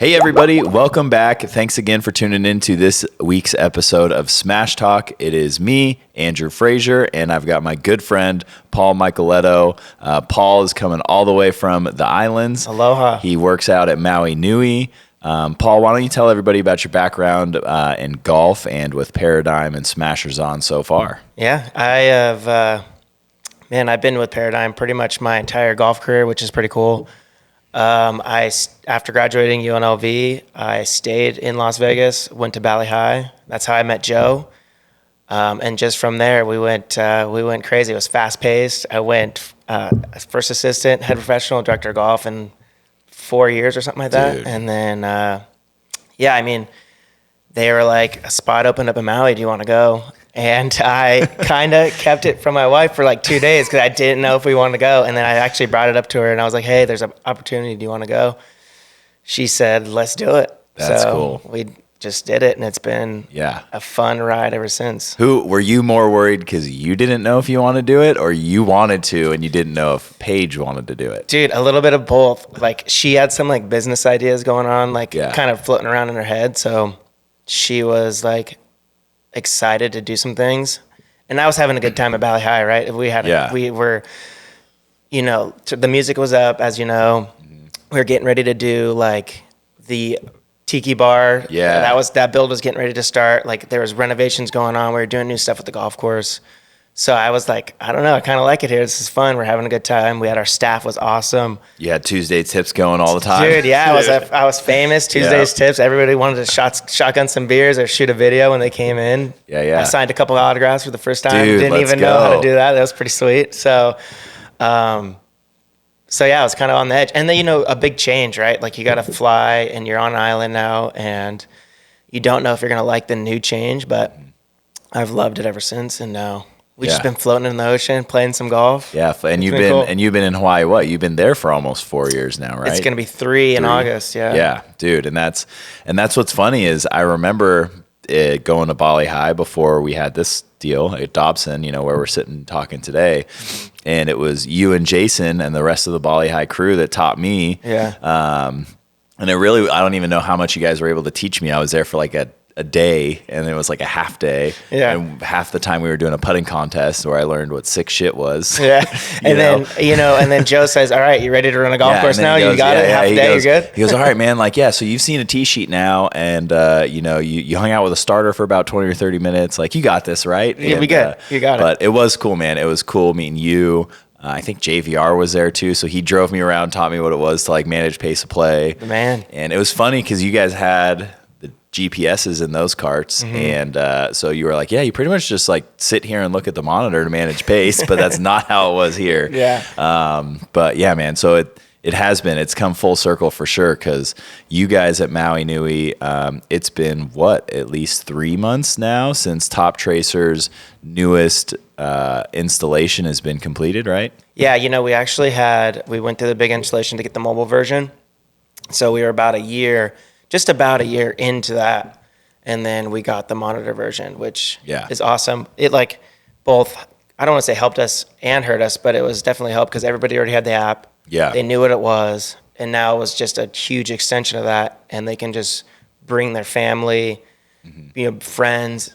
Hey everybody, welcome back. Thanks again for tuning in to this week's episode of Smash Talk. It is me, Andrew Frazier, and I've got my good friend, Paul Micheletto. Paul is coming all the way from the islands. Aloha. He works out at Maui Nui. Paul, why don't you tell everybody about your background in golf and with Paradigm and SmashersOn so far? Yeah, I have, I've been with Paradigm pretty much my entire golf career, which is pretty cool. After graduating UNLV, I stayed in Las Vegas, went to Bali High. That's how I met Joe. And just from there, we went crazy. It was fast paced. I went first assistant, head professional, director of golf in 4 years or something like that. Dude. And then, they were like, a spot opened up in Maui. Do you want to go? And I kind of kept it from my wife for like 2 days because I didn't know if we wanted to go. And then I actually brought it up to her and I was like, hey, there's an opportunity. Do you want to go? She said, let's do it. That's cool. We just did it and it's been a fun ride ever since. Were you more worried because you didn't know if you wanted to do it or you wanted to and you didn't know if Paige wanted to do it? Dude, a little bit of both. Like she had some like business ideas going on, kind of floating around in her head. So she was like, excited to do some things, and I was having a good time at Bali High, right? We were, the music was up, as you know. We were getting ready to do like the tiki bar. Yeah, that build was getting ready to start. Like there was renovations going on. We were doing new stuff with the golf course. So I was like, I don't know, I kind of like it here. This is fun. We're having a good time. Our staff was awesome. You had Tuesday tips going all the time. Dude, yeah, I was famous. Tuesday's tips. Everybody wanted to shotgun some beers or shoot a video when they came in. Yeah. I signed a couple of autographs for the first time. Dude, Didn't even know how to do that. That was pretty sweet. So I was kind of on the edge. And then, a big change, right? Like you got to fly and you're on an island now and you don't know if you're going to like the new change, but I've loved it ever since. And now we've just been floating in the ocean, playing some golf. Yeah, and you've been in Hawaii. What? You've been there for almost 4 years now, right? It's gonna be 3 in August. Yeah. Yeah, dude, and that's what's funny is I remember going to Bali High before we had this deal at Dobson, where we're sitting talking today, and it was you and Jason and the rest of the Bali High crew that taught me. Yeah. And I don't even know how much you guys were able to teach me. I was there for like a day, and it was like a half day. Yeah. And half the time we were doing a putting contest where I learned what sick shit was. Yeah. And then Joe says, all right, you ready to run a golf course now? You got it? Half a day, you're good? He goes, all right, man. So you've seen a tee sheet now, and you hung out with a starter for about 20 or 30 minutes. Like, you got this, right? Yeah, we good. You got it. But it was cool, man. It was cool meeting you. I think JVR was there too. So he drove me around, taught me what it was to like manage pace of play. Man. And it was funny because you guys had the GPSs in those carts. Mm-hmm. And so you were like, yeah, you pretty much just like sit here and look at the monitor to manage pace, but that's not how it was here. Yeah. But yeah, man. So it's come full circle for sure. Cause you guys at Maui Nui, it's been at least 3 months now since Toptracer's newest installation has been completed, right? Yeah. We went through the big installation to get the mobile version. So we were just about a year into that. And then we got the monitor version, which is awesome. It both, I don't want to say helped us and hurt us, but it was definitely helped because everybody already had the app. Yeah. They knew what it was. And now it was just a huge extension of that. And they can just bring their family, friends,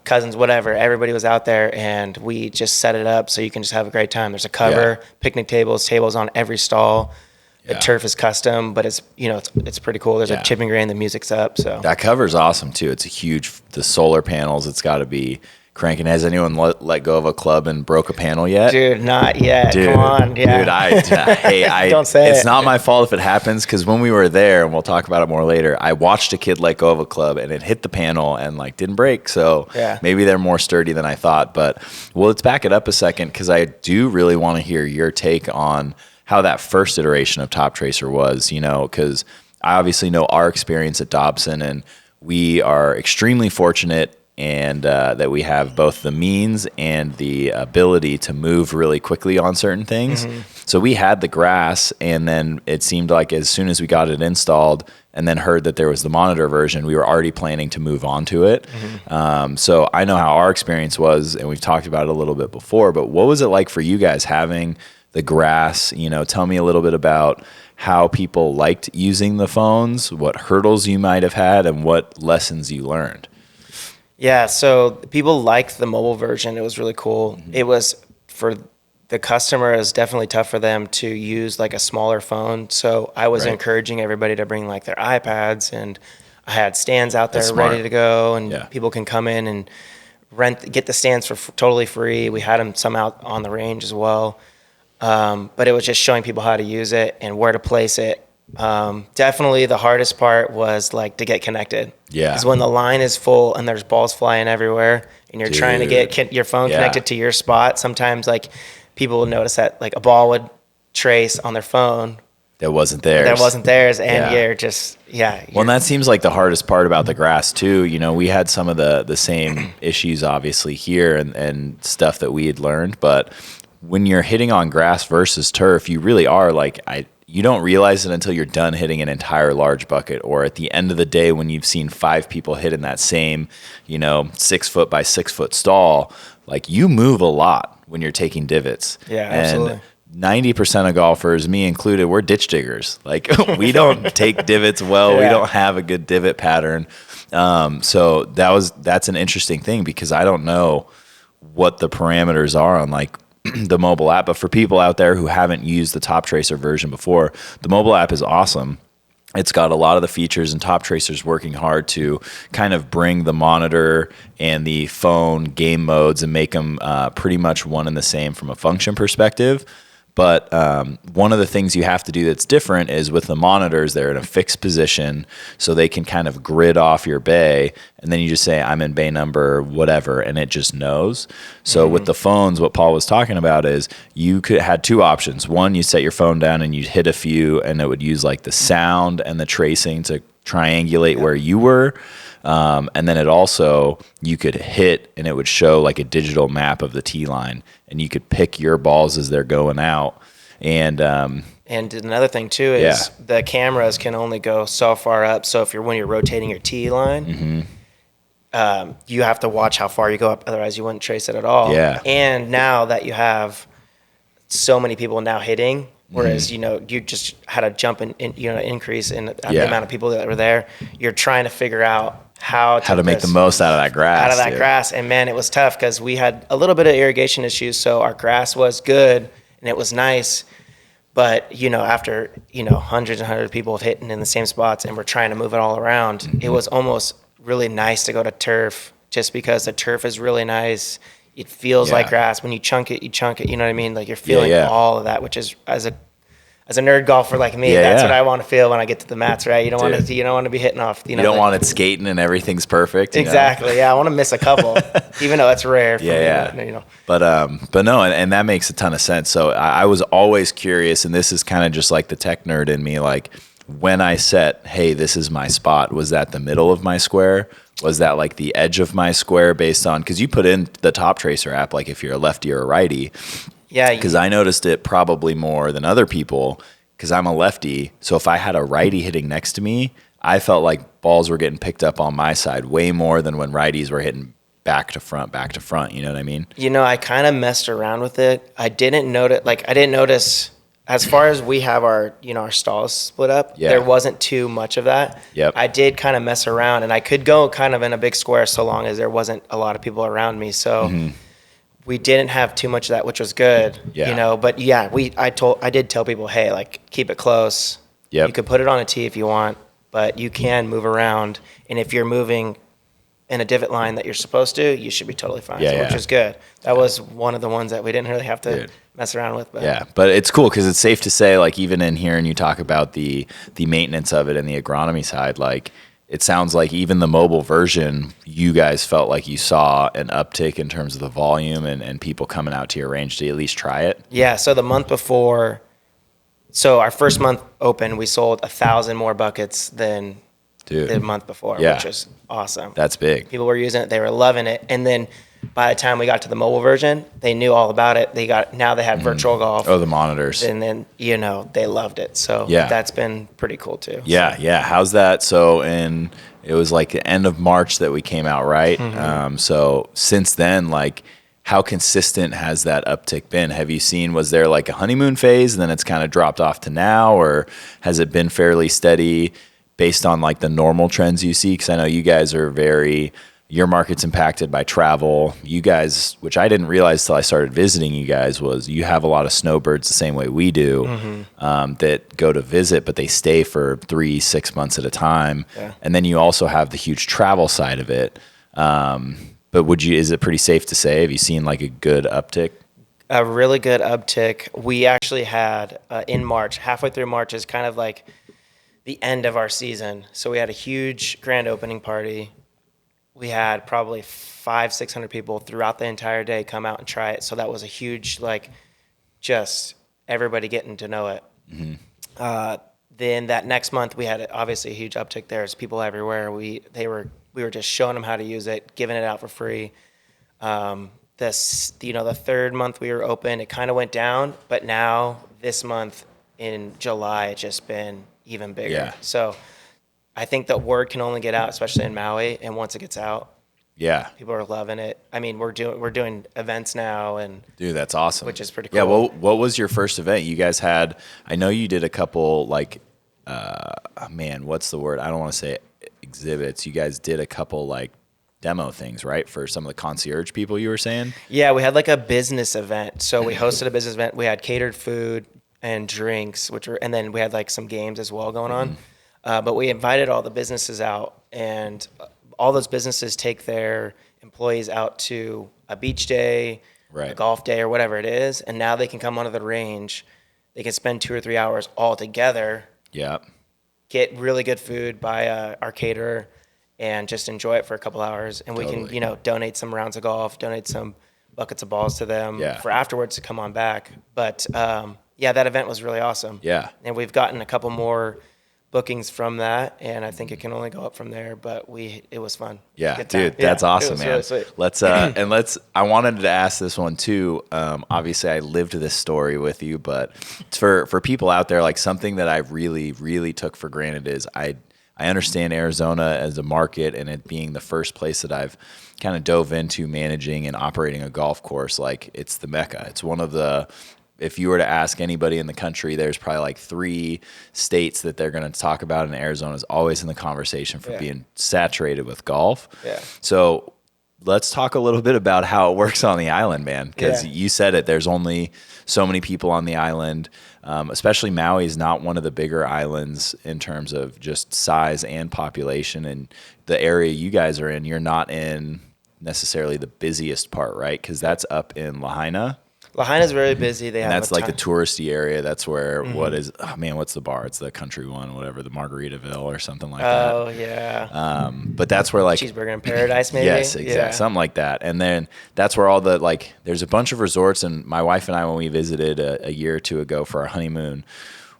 cousins, whatever. Everybody was out there and we just set it up so you can just have a great time. There's a cover, picnic tables on every stall. The turf is custom, but it's pretty cool. There's a chipping green, the music's up. So that cover's awesome too. It's the solar panels. It's got to be cranking. Has anyone let go of a club and broke a panel yet? Dude, not yet. Dude, come on, yeah. Dude, don't say it's not my fault if it happens because when we were there, and we'll talk about it more later, I watched a kid let go of a club and it hit the panel and didn't break. So maybe they're more sturdy than I thought. But let's back it up a second because I do really want to hear your take on how that first iteration of Toptracer was, because I obviously know our experience at Dobson, and we are extremely fortunate and that we have both the means and the ability to move really quickly on certain things. Mm-hmm. So we had the grass, and then it seemed like as soon as we got it installed and then heard that there was the monitor version, we were already planning to move on to it. Mm-hmm. So I know how our experience was, and we've talked about it a little bit before, but what was it like for you guys having the grass? Tell me a little bit about how people liked using the phones, what hurdles you might have had, and what lessons you learned. Yeah, so people liked the mobile version. It was really cool. It was, for the customer, it was definitely tough for them to use like a smaller phone. So I was encouraging everybody to bring like their iPads, and I had stands out there ready to go, and people can come in and get the stands for totally free. We had them some out on the range as well. But it was just showing people how to use it and where to place it. Definitely the hardest part was like to get connected. Yeah. Because when the line is full and there's balls flying everywhere and you're trying to get your phone connected to your spot, sometimes like people will notice that like a ball would trace on their phone that wasn't theirs. And you're just, well, and that seems like the hardest part about the grass too. You know, we had some of the same issues obviously here and stuff that we had learned, but when you're hitting on grass versus turf, you really are like, you don't realize it until you're done hitting an entire large bucket, or at the end of the day when you've seen 5 people hit in that same, 6 foot by 6 foot stall. Like, you move a lot when you're taking divots. Yeah, absolutely. And 90% of golfers, me included, we're ditch diggers. Like, we don't take divots well. We don't have a good divot pattern. So that's an interesting thing, because I don't know what the parameters are on like the mobile app. But for people out there who haven't used the Toptracer version before, the mobile app is awesome. It's got a lot of the features, and Toptracer's working hard to kind of bring the monitor and the phone game modes and make them pretty much one and the same from a function perspective. But one of the things you have to do that's different is with the monitors, they're in a fixed position, so they can kind of grid off your bay, and then you just say, I'm in bay number whatever, and it just knows. So with the phones, what Paul was talking about is you had 2 options. One, you set your phone down and you'd hit a few, and it would use like the sound and the tracing to triangulate where you were. And then you could hit, and it would show like a digital map of the tee line, and you could pick your balls as they're going out. And another thing too is the cameras can only go so far up. So when you're rotating your tee line, you have to watch how far you go up. Otherwise you wouldn't trace it at all. Yeah. And now that you have so many people now hitting, whereas, you just had a jump increase in the amount of people that were there, you're trying to figure out how to make the most out of that grass. And man, it was tough because we had a little bit of irrigation issues. So our grass was good and it was nice. But, after, hundreds and hundreds of people have hitting in the same spots and we're trying to move it all around, it was almost really nice to go to turf, just because the turf is really nice. It feels like grass. When you chunk it, you know what I mean? Like, you're feeling all of that, which is, as a nerd golfer like me, that's what I want to feel when I get to the mats, right? You don't want to be hitting off. You don't want it skating and everything's perfect. Exactly. Yeah, I want to miss a couple, even though that's rare. For me, But no, and that makes a ton of sense. So I was always curious, and this is kind of just like the tech nerd in me. Like, when I set, hey, this is my spot, was that the middle of my square? Was that like the edge of my square, based on, because you put in the Toptracer app, like if you're a lefty or a righty. Yeah. Because I noticed it probably more than other people, because I'm a lefty. So if I had a righty hitting next to me, I felt like balls were getting picked up on my side way more than when righties were hitting back to front. You know what I mean? I kind of messed around with it. I didn't notice as far as we have our, our stalls split up, there wasn't too much of that. Yep. I did kind of mess around, and I could go kind of in a big square so long as there wasn't a lot of people around me. So we didn't have too much of that, which was good. Yeah. But I did tell people, hey, like, keep it close. Yep. You could put it on a tee if you want, but you can move around. And if you're moving in a divot line that you're supposed to, you should be totally fine. Which is good. That was one of the ones that we didn't really have to mess around with. But. But it's cool, because it's safe to say, like, even in here, and you talk about the maintenance of it and the agronomy side, like, it sounds like even the mobile version, you guys felt like you saw an uptick in terms of the volume and people coming out to your range to at least try it. Yeah. So the month before, our first month open, we sold 1,000 more buckets than the month before, which was awesome. That's big. People were using it. They were loving it. And then by the time we got to the mobile version, they knew all about it. Now they have virtual golf. Oh, the monitors. And then, they loved it. So that's been pretty cool too. Yeah. Yeah. How's that? So it was like the end of March that we came out, right? So since then, like, how consistent has that uptick been? Have you seen, was there like a honeymoon phase and then it's kind of dropped off to now, or has it been fairly steady based on like the normal trends you see? Because I know you guys are your market's impacted by travel. You guys, which I didn't realize till I started visiting you guys, was you have a lot of snowbirds the same way we do, that go to visit, but they stay for 3-6 months at a time. Yeah. And then you also have the huge travel side of it. But is it pretty safe to say, have you seen like a good uptick? A really good uptick. We actually had in March, halfway through March is kind of like the end of our season. So we had a huge grand opening party. We had probably 500-600 people throughout the entire day come out and try it. So that was a huge, like, just everybody getting to know it. Mm-hmm. Then that next month we had obviously a huge uptick there. There's people everywhere. We were just showing them how to use it, giving it out for free. The third month we were open, it kind of went down, but now this month in July, it's just been even bigger. Yeah. So I think the word can only get out, especially in Maui, and once it gets out, yeah, people are loving it. I mean, we're doing events now, and dude, that's awesome. Which is pretty cool. Yeah. Well, what was your first event? You guys had, I know you did a couple like, what's the word? I don't want to say exhibits. You guys did a couple like demo things, right? For some of the concierge people you were saying? Yeah, we had like a business event. So we hosted a business event. We had catered food and drinks, and then we had like some games as well going on. But we invited all the businesses out, and all those businesses take their employees out to a beach day, right, a golf day, or whatever it is. And now they can come onto the range. They can spend 2 or 3 hours all together. Yeah. Get really good food by our caterer and just enjoy it for a couple hours. And we can, donate some rounds of golf, donate some buckets of balls to them for afterwards to come on back. But that event was really awesome. Yeah. And we've gotten a couple more bookings from that, and I think it can only go up from there, but it was fun. Yeah, dude, that's awesome, man. Really let's I wanted to ask this one too. Obviously I lived this story with you, but for people out there, like something that I really, really took for granted is I understand Arizona as a market, and it being the first place that I've kind of dove into managing and operating a golf course. Like, it's the Mecca. It's one of the, if you were to ask anybody in the country, there's probably like 3 states that they're going to talk about, and Arizona is always in the conversation for being saturated with golf. Yeah. So let's talk a little bit about how it works on the island, man, because you said it, there's only so many people on the island. Especially Maui is not one of the bigger islands in terms of just size and population. And the area you guys are in, you're not in necessarily the busiest part, right? Because that's up in Lahaina. Lahaina's very busy. That's like the touristy area. That's where what's the bar? It's the country one, whatever, the Margaritaville or something like that. Oh yeah. But that's where like Cheeseburger in Paradise, maybe. Yes, exactly, something like that. And then that's where all the there's a bunch of resorts. And my wife and I, when we visited a year or two ago for our honeymoon,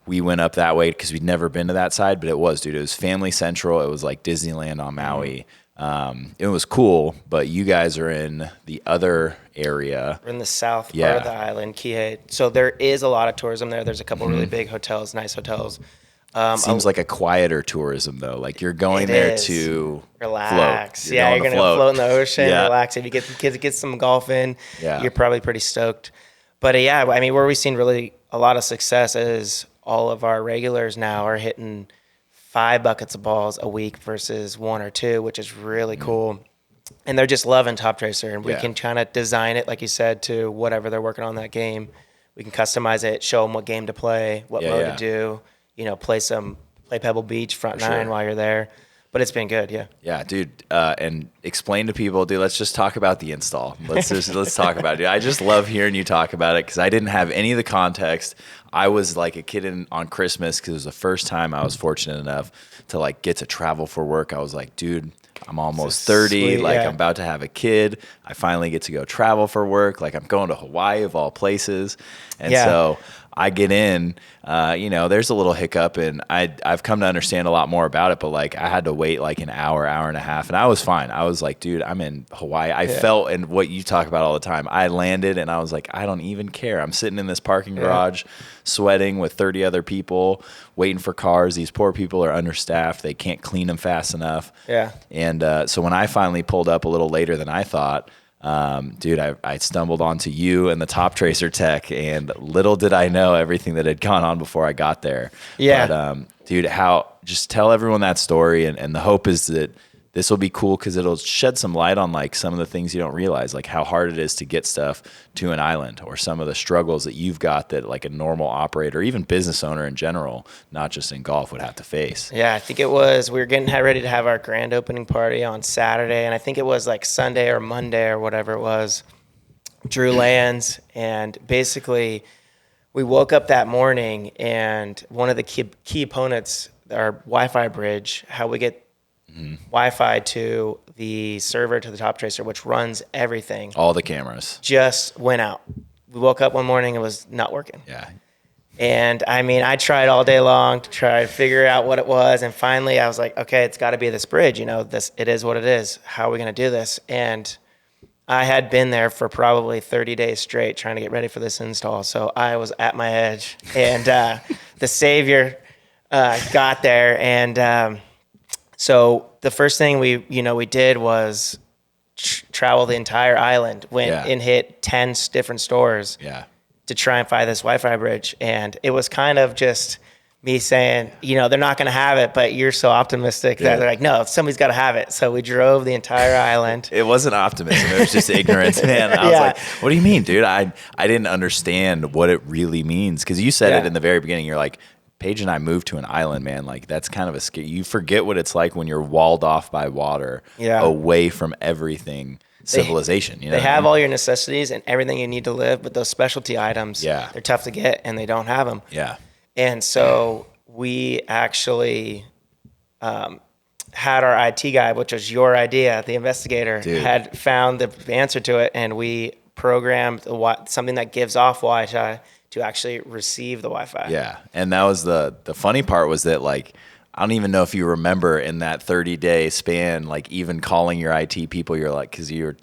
we went up that way because we'd never been to that side. But it was family central. It was like Disneyland on Maui. It was cool, but you guys are in the other area. We're in the south part of the island, Kihei. So there is a lot of tourism there. There's a couple really big hotels, nice hotels. Seems like a quieter tourism, though. Like, you're going there to relax. Float. You're going to float in the ocean, relax. If you get the kids get some golf in, you're probably pretty stoked. But I mean, where we've seen really a lot of success is all of our regulars now are hitting 5 buckets of balls a week versus 1 or 2, which is really cool. And they're just loving Toptracer, and we can kind of design it, like you said, to whatever they're working on that game. We can customize it, show them what game to play, what mode to do. Play Pebble Beach front nine while you're there. But it's been good, Yeah, dude. And explain to people, dude. Let's just talk about the install. Let's talk about it. I just love hearing you talk about it because I didn't have any of the context. I was like a kid on Christmas because it was the first time I was fortunate enough to get to travel for work. I was like, dude, I'm almost 30. Sweet, I'm about to have a kid. I finally get to go travel for work. Like, I'm going to Hawaii of all places, and so I get in, there's a little hiccup, and I've come to understand a lot more about it, but I had to wait an hour and a half, and I was fine. I was like, dude, I'm in Hawaii. I felt, and what you talk about all the time, I landed and I was like, I don't even care. I'm sitting in this parking garage sweating with 30 other people waiting for cars. These poor people are understaffed. They can't clean them fast enough. Yeah. And so when I finally pulled up a little later than I thought, Dude, I stumbled onto you and the Toptracer tech, and little did I know everything that had gone on before I got there. Yeah. But, dude, just tell everyone that story. And the hope is that this will be cool because it'll shed some light on like some of the things you don't realize, like how hard it is to get stuff to an island, or some of the struggles that you've got that like a normal operator, even business owner in general, not just in golf, would have to face. Yeah, I think we were getting ready to have our grand opening party on Saturday, and I think it was like Sunday or Monday or whatever it was. Drew lands, and basically we woke up that morning, and one of the key opponents, our Wi-Fi bridge, how we get Wi-Fi to the server to the Toptracer, which runs everything. All the cameras. Just went out. We woke up one morning, it was not working. Yeah. And I mean, I tried all day long to try to figure out what it was. And finally I was like, okay, it's got to be this bridge. You know, it is what it is. How are we going to do this? And I had been there for probably 30 days straight trying to get ready for this install. So I was at my edge, and the Savior got there. And so the first thing we did was travel the entire island, and hit 10 different stores to try and find this Wi-Fi bridge. And it was kind of just me saying, they're not going to have it, but you're so optimistic that they're like, no, somebody's got to have it. So we drove the entire island. It wasn't optimism. It was just ignorance, man. I was like, what do you mean, dude? I didn't understand what it really means. Because you said it in the very beginning. You're like, Paige and I moved to an island, man. Like, that's kind of a scary. You forget what it's like when you're walled off by water, away from everything. Civilization, they have all your necessities and everything you need to live, but those specialty items, they're tough to get, and they don't have them. Yeah. And so we actually had our IT guy, which was your idea, the investigator, had found the answer to it, and we programmed something that gives off Wi-Fi to actually receive the Wi-Fi. Yeah, and that was the funny part was that, like, I don't even know if you remember in that 30-day span, like, even calling your IT people, you're like, because you're,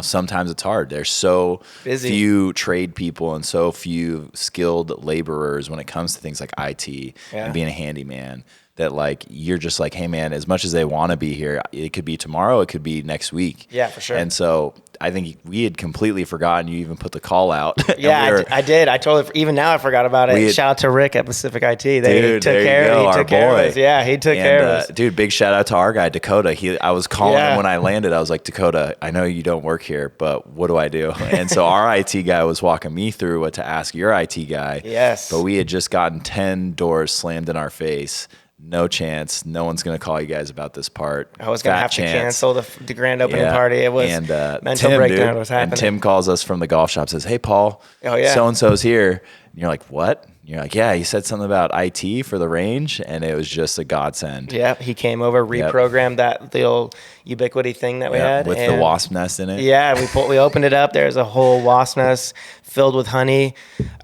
sometimes it's hard. There's so few trade people and so few skilled laborers when it comes to things like IT and being a handyman, that like, you're just like, hey man, as much as they want to be here, it could be tomorrow, it could be next week. Yeah, for sure. And so I think we had completely forgotten you even put the call out. Yeah, I did. I totally, even now I forgot about it. Shout out to Rick at Pacific IT. They took care of us. Yeah, he took care of us. Dude, big shout out to our guy, Dakota. I was calling him when I landed. I was like, Dakota, I know you don't work here, but what do I do? And so our IT guy was walking me through what to ask your IT guy. Yes. But we had just gotten 10 doors slammed in our face. No chance. No one's going to call you guys about this part. I was going to have to cancel the grand opening party. It was mental breakdown was happening. And Tim calls us from the golf shop, says, hey, Paul, so-and-so's here. And you're like, what? And you're like, yeah, he said something about IT for the range, and it was just a godsend. Yeah, he came over, reprogrammed that little Ubiquity thing that we had. With the wasp nest in it. Yeah, we opened it up. There's a whole wasp nest filled with honey.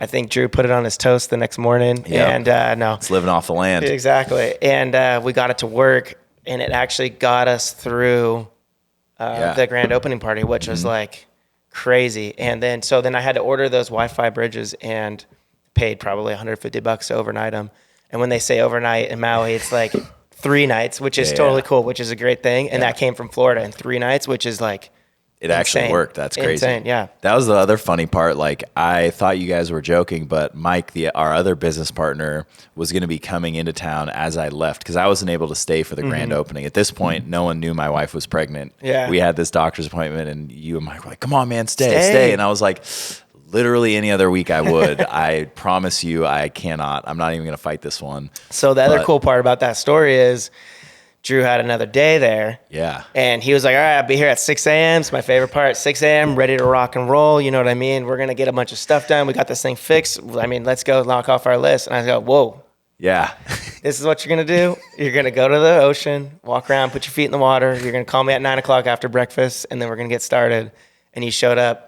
I think Drew put it on his toast the next morning. Yep. And it's living off the land. Exactly. And we got it to work, and it actually got us through the grand opening party, which was like crazy. And then I had to order those Wi-Fi bridges and paid probably $150 to overnight them. And when they say overnight in Maui, it's like 3 nights, which is totally cool, which is a great thing. And that came from Florida, and 3 nights, which is like it actually worked. That's crazy. Insane, yeah. That was the other funny part. Like, I thought you guys were joking, but Mike, our other business partner, was going to be coming into town as I left, because I wasn't able to stay for the grand opening. At this point, no one knew my wife was pregnant. Yeah. We had this doctor's appointment, and you and Mike were like, come on, man, stay. And I was like, literally any other week I would. I promise you I cannot. I'm not even going to fight this one. So the other cool part about that story is Drew had another day there. Yeah. And he was like, all right, I'll be here at 6 a.m. It's my favorite part, 6 a.m., ready to rock and roll. You know what I mean? We're going to get a bunch of stuff done. We got this thing fixed. I mean, let's go knock off our list. And I go, whoa. Yeah. This is what you're going to do? You're going to go to the ocean, walk around, put your feet in the water. You're going to call me at 9 o'clock after breakfast, and then we're going to get started. And he showed up,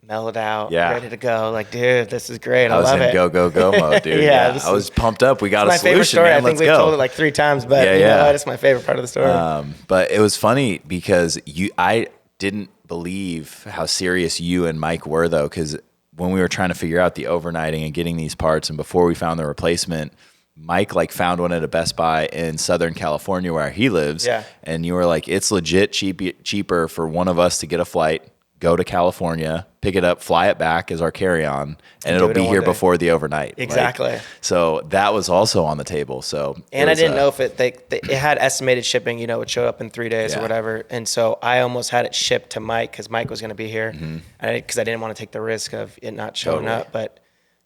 mellowed out, ready to go. Like, dude, this is great. I love it. I was in go mode, dude. I was pumped up. We got a solution, favorite story. man. I think we've told it like 3 times, but you know what? It's my favorite part of the story. But it was funny because I didn't believe how serious you and Mike were, though, because when we were trying to figure out the overnighting and getting these parts, and before we found the replacement, Mike like found one at a Best Buy in Southern California where he lives. Yeah. And you were like, it's legit cheaper for one of us to get a flight, go to California, pick it up, fly it back as our carry-on, and it'll be here before the overnight. Exactly. Like, so that was also on the table. So and I didn't know if it had estimated shipping, it would show up in 3 days or whatever. And so I almost had it shipped to Mike because Mike was going to be here, because I didn't want to take the risk of it not showing up. But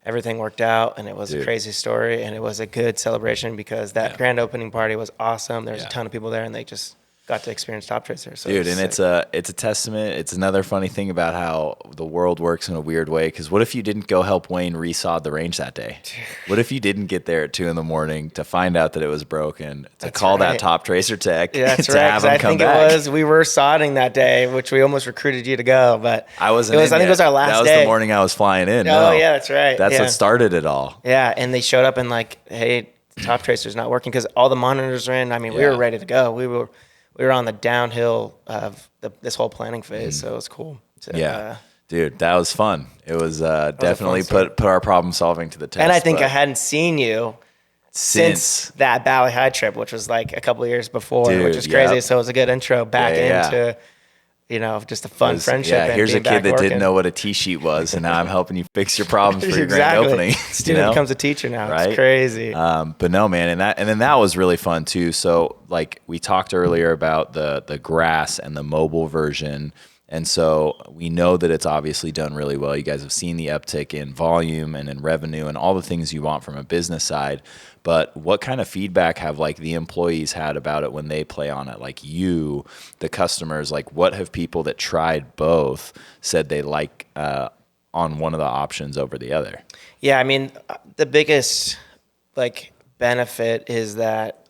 everything worked out, and it was a crazy story, and it was a good celebration because that grand opening party was awesome. There was a ton of people there, and they just got to experience Toptracer. So dude, and it's a testament. It's another funny thing about how the world works in a weird way. Because what if you didn't go help Wayne resod the range that day? What if you didn't get there at 2 a.m. to find out that it was broken, to call that Toptracer tech, that's to right, have him come back? I think we were sodding that day, which we almost recruited you to go, but I wasn't. I think it was our last day. That was the morning I was flying in. Oh yeah, that's right. That's what started it all. Yeah, and they showed up and like, hey, Toptracer's not working because all the monitors are in. I mean, we were ready to go. We were on the downhill of this whole planning phase, so it was cool. Dude, that was fun. It was definitely put our problem solving to the test. And I think I hadn't seen you since that Bali High trip, which was like a couple of years before, which is crazy. So it was a good intro back into just a fun friendship. Yeah, here's a kid that didn't know what a T-sheet was, and now I'm helping you fix your problems for your grand opening. Student becomes a teacher now. Right? It's crazy. But no, man, and then that was really fun too. So like we talked earlier about the grass and the mobile version. And so we know that it's obviously done really well. You guys have seen the uptick in volume and in revenue and all the things you want from a business side. But what kind of feedback have like the employees had about it when they play on it? Like you, the customers, like what have people that tried both said they like on one of the options over the other? Yeah, I mean, the biggest like benefit is that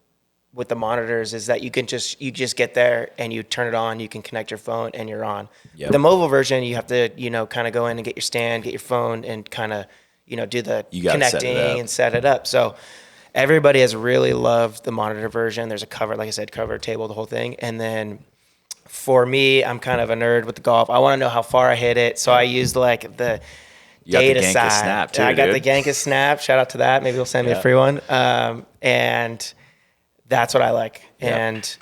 with the monitors is that you just get there and you turn it on, you can connect your phone and you're on. Yep. The mobile version, you have to, kind of go in and get your stand, get your phone and kind of, do the connecting and set it up. So everybody has really loved the monitor version. There's a cover, like I said, cover, table, the whole thing. And then for me, I'm kind of a nerd with the golf. I want to know how far I hit it. So I used like the data side. Snap too, I got the Genghis Snap. Shout out to that. Maybe they'll send me a free one. And that's what I like. And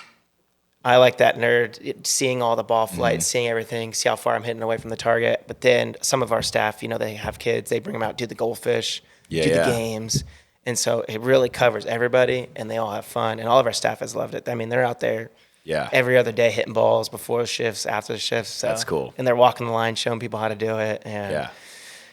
I like that nerd, seeing all the ball flights, seeing everything, see how far I'm hitting away from the target. But then some of our staff, they have kids, they bring them out, do the goldfish, do the games. And so it really covers everybody and they all have fun. And all of our staff has loved it. I mean, they're out there every other day hitting balls before shifts, after the shifts. So, that's cool. And they're walking the line, showing people how to do it. And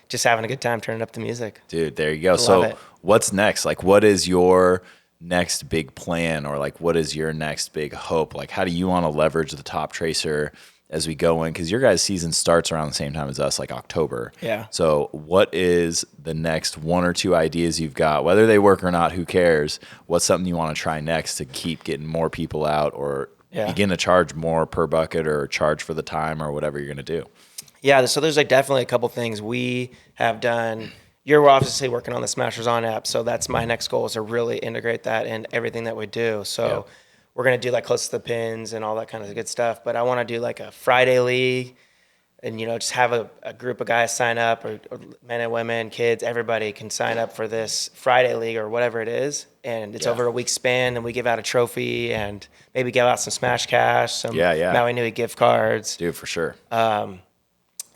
just having a good time turning up the music. Dude, there you go. So what's next? Like, what is your next big plan, or like what is your next big hope? Like how do you want to leverage the Toptracer as we go in? Because your guys' season starts around the same time as us, like October. Yeah. So what is the next 1 or 2 ideas you've got? Whether they work or not, who cares? What's something you want to try next to keep getting more people out, or begin to charge more per bucket, or charge for the time, or whatever you're going to do? Yeah, so there's like definitely a couple things we have done. You're obviously working on the SmashersOn app, so that's my next goal, is to really integrate that in everything that we do. So we're going to do like close to the pins and all that kind of good stuff. But I want to do like a Friday league and, just have a group of guys sign up, or men and women, kids, everybody can sign up for this Friday league or whatever it is. And it's over a week span, and we give out a trophy and maybe give out some Smash Cash, some Maui Nui gift cards. Dude, for sure. And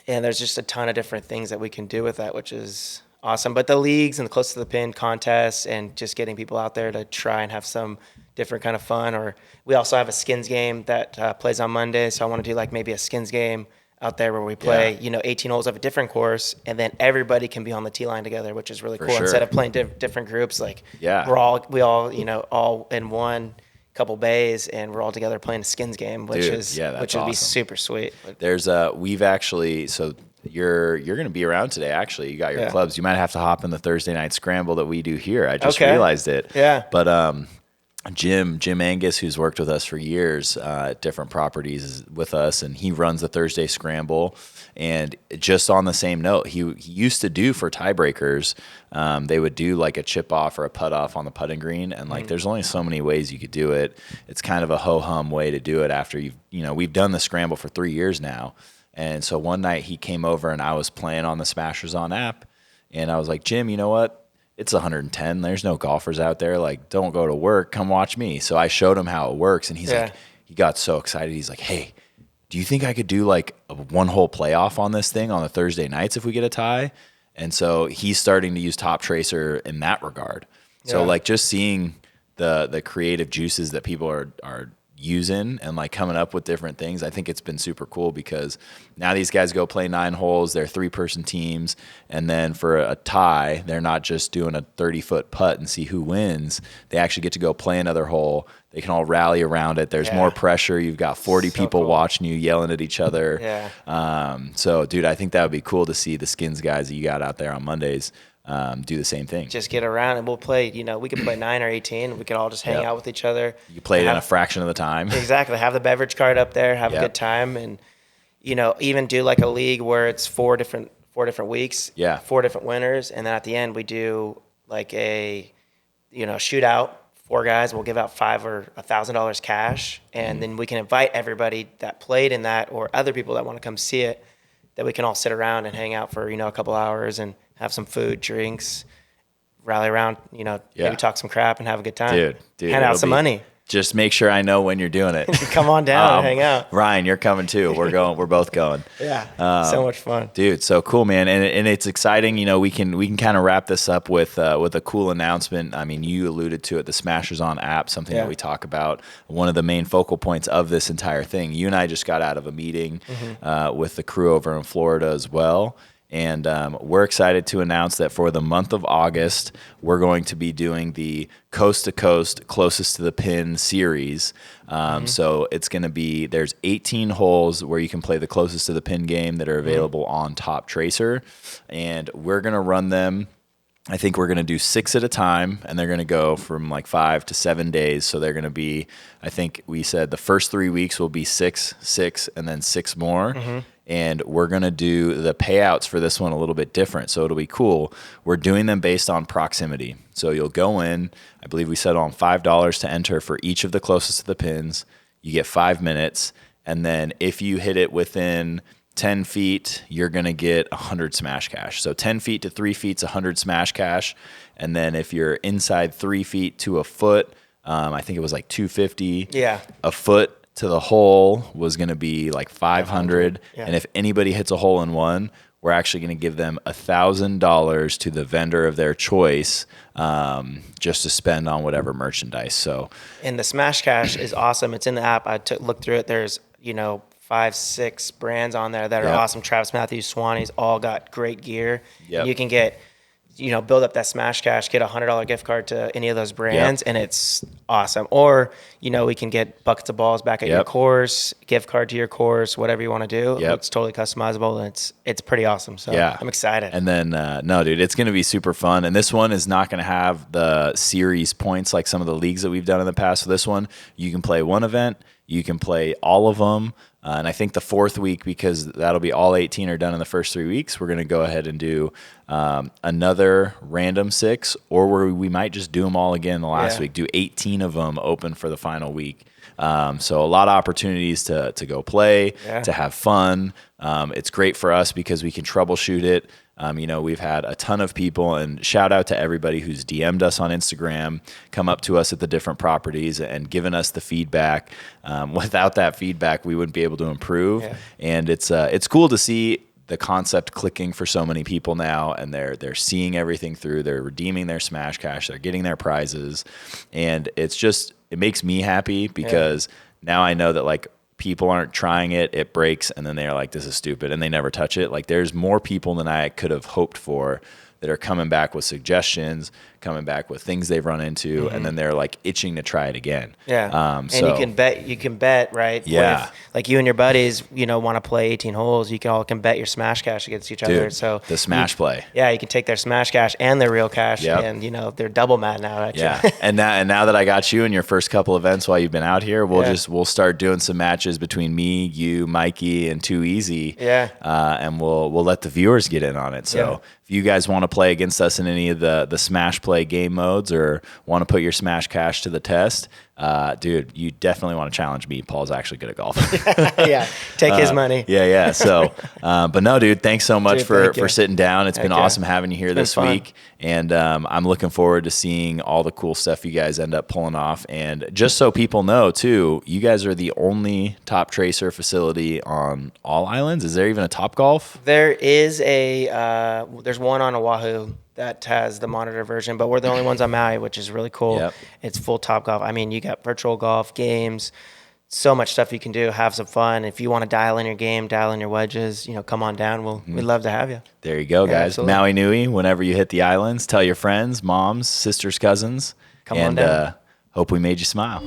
there's just a ton of different things that we can do with that, which is awesome. But the leagues and the close to the pin contests and just getting people out there to try and have some different kind of fun. Or we also have a skins game that plays on Monday. So I want to do like maybe a skins game out there where we play, 18 holes of a different course, and then everybody can be on the tee line together, which is really cool. Sure. Instead of playing different groups, like we all all in one couple bays, and we're all together playing a skins game, which would be super sweet. There's we've actually, so you're going to be around today. Actually, you got your clubs. You might have to hop in the Thursday night scramble that we do here. I just realized it. Yeah. But Jim Angus, who's worked with us for years at different properties, is with us, and he runs the Thursday scramble. And just on the same note, he used to do for tiebreakers, they would do like a chip off or a putt off on the putting green, and like there's only so many ways you could do it. It's kind of a ho hum way to do it after we've done the scramble for 3 years now. And so one night he came over and I was playing on the SmashersOn app, and I was like, Jim, you know what? It's 110. There's no golfers out there. Like, don't go to work. Come watch me. So I showed him how it works, and he's like, he got so excited. He's like, hey, do you think I could do like a 1-hole playoff on this thing on the Thursday nights if we get a tie? And so he's starting to use Toptracer in that regard. So like just seeing the creative juices that people are using and like coming up with different things, I think it's been super cool because now these guys go play 9 holes, they're 3-person teams, and then for a tie, they're not just doing a 30-foot putt and see who wins. They actually get to go play another hole. They can all rally around it. There's more pressure. You've got 40 people watching you, yelling at each other. So, dude, I think that would be cool to see the Skins guys that you got out there on Mondays do the same thing. Just get around and we'll play, we can play 9 or 18. We can all just hang out with each other. You play it in a fraction of the time. Exactly. Have the beverage cart up there, have a good time, and, even do like a league where it's 4 different weeks, 4 different winners. And then at the end we do like a, shootout. 4 guys, we'll give out $500 or $1,000 cash, and then we can invite everybody that played in that or other people that want to come see it, that we can all sit around and hang out for, a couple hours and have some food, drinks, rally around, maybe talk some crap and have a good time. Dude, hand out some money. Just make sure I know when you're doing it. Come on down and hang out. Ryan, you're coming too. We're both going. So much fun. Dude, so cool, man. And it's exciting. We can kind of wrap this up with a cool announcement. I mean, you alluded to it, the SmashersOn app, something that we talk about. One of the main focal points of this entire thing. You and I just got out of a meeting with the crew over in Florida as well. And we're excited to announce that for the month of August, we're going to be doing the Coast to Coast Closest to the Pin series. So it's going to be, there's 18 holes where you can play the closest to the pin game that are available on Toptracer. And we're going to run them. I think we're going to do 6 at a time, and they're going to go from like 5 to 7 days. So they're going to be, I think we said the first 3 weeks will be 6, and then 6 more. And we're going to do the payouts for this one a little bit different. So it'll be cool. We're doing them based on proximity. So you'll go in, I believe we set on $5 to enter for each of the closest to the pins. You get 5 minutes. And then if you hit it within 10 feet, you're going to get 100 smash cash. So 10 feet to 3 feet's 100 smash cash. And then if you're inside 3 feet to a foot, I think it was like 250. A foot to the hole was going to be like 500. And if anybody hits a hole in one, we're actually going to give them $1,000 to the vendor of their choice, just to spend on whatever merchandise. So, and the Smash Cash is awesome. It's in the app. I looked through it. There's 5-6 brands on there that are awesome. Travis Matthews, Swanee's, all got great gear. You can get, build up that Smash Cash, get a $100 gift card to any of those brands, and it's awesome. Or, we can get buckets of balls back at your course, gift card to your course, whatever you want to do. It's totally customizable, and it's pretty awesome. So I'm excited. And then, no, dude, it's going to be super fun. And this one is not going to have the series points like some of the leagues that we've done in the past. So this one, you can play one event, you can play all of them. And I think the 4th week, because that'll be all 18 are done in the first 3 weeks, we're going to go ahead and do another random 6, or we might just do them all again the last week, do 18 of them open for the final week. So a lot of opportunities to go play, to have fun. It's great for us because we can troubleshoot it. We've had a ton of people, and shout out to everybody who's DM'd us on Instagram, come up to us at the different properties and given us the feedback. Without that feedback, we wouldn't be able to improve. And it's cool to see the concept clicking for so many people now, and they're seeing everything through. They're redeeming their Smash Cash. They're getting their prizes, and it makes me happy because now I know that like people aren't trying it breaks, and then they're like, this is stupid, and they never touch it. Like there's more people than I could have hoped for that are coming back with suggestions, coming back with things they've run into, and then they're like itching to try it again. And you can bet, right? With, like you and your buddies, want to play 18 holes, you all can bet your Smash Cash against each other. So the Smash play. Yeah, you can take their Smash Cash and their real cash, and they're double mad now. Actually. And now that I got you in your first couple events while you've been out here, we'll start doing some matches between me, you, Mikey, and Too Easy. And we'll let the viewers get in on it. So if you guys want to play against us in any of the Smash Play game modes or want to put your Smash Cash to the test, dude, you definitely want to challenge me. Paul's actually good at golf. Yeah, take his money. Yeah. So, but no, dude, thanks so much for sitting down. It's been awesome having you here this week. And I'm looking forward to seeing all the cool stuff you guys end up pulling off. And just so people know, too, you guys are the only Toptracer facility on all islands. Is there even a Topgolf? There is there's one on Oahu that has the monitor version, but we're the only ones on Maui, which is really cool. Yep. It's full Topgolf. I mean, you got virtual golf, games, so much stuff you can do, have some fun. If you want to dial in your game, dial in your wedges, come on down. We'd love to have you. There you go, guys. Absolutely. Maui Nui, whenever you hit the islands, tell your friends, moms, sisters, cousins. Come on down. Hope we made you smile.